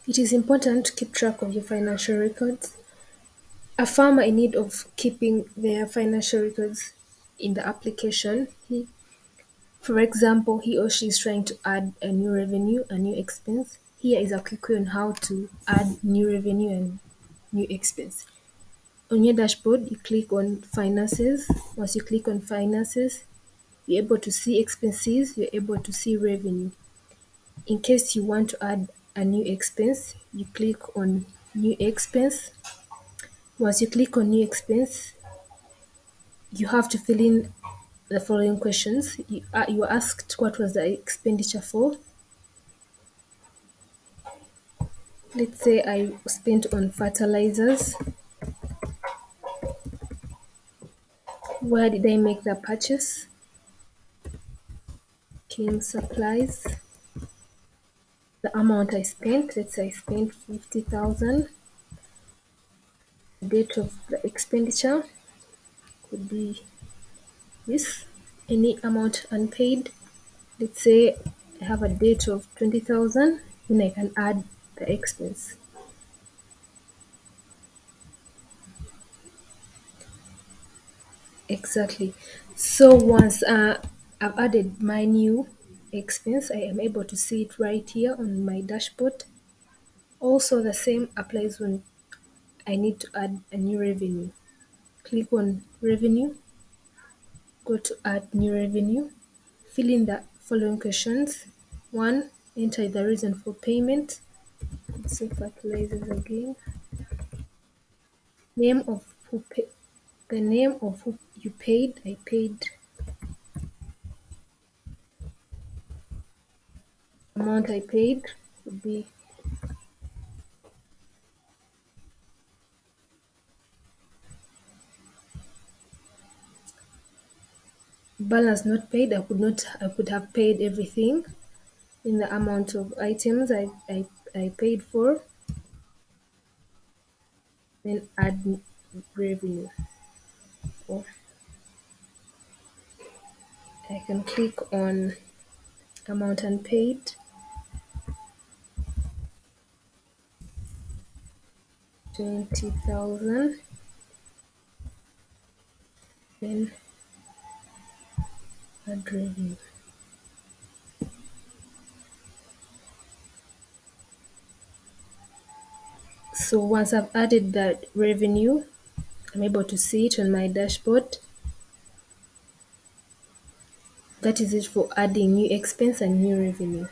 It is important to keep track of your financial records. A farmer in need of keeping their financial records in the application, for example, he or she is trying to add a new revenue, a new expense. Here is a quick way on how to add new revenue and new expense. On your dashboard, you click on finances. Once you click on finances, you're able to see expenses, you're able to see revenue. In case you want to add a new expense, you click on new expense. Once you click on new expense, you have to fill in the following questions. You are asked what was the expenditure for. Let's say I spent on fertilizers. Where did I make the purchase? King supplies. The amount I spent, let's say I spent 50,000. The date of the expenditure could be this. Any amount unpaid. Let's say I have a date of 20,000, then I can add the expense. Exactly. So once I've added my new expense, I am able to see it right here on my dashboard. Also, the same applies when I need to add a new revenue. Click on revenue, go to add new revenue, fill in the following questions. One, enter the reason for payment. Let's say fertilizers again. Name of who pay, the name of who you paid. I paid amount I paid would be balance not paid. I could have paid everything in the amount of items I paid for, then add revenue. Or I can click on amount unpaid, 20,000, then add revenue. So once I've added that revenue, I'm able to see it on my dashboard. That is it for adding new expense and new revenue.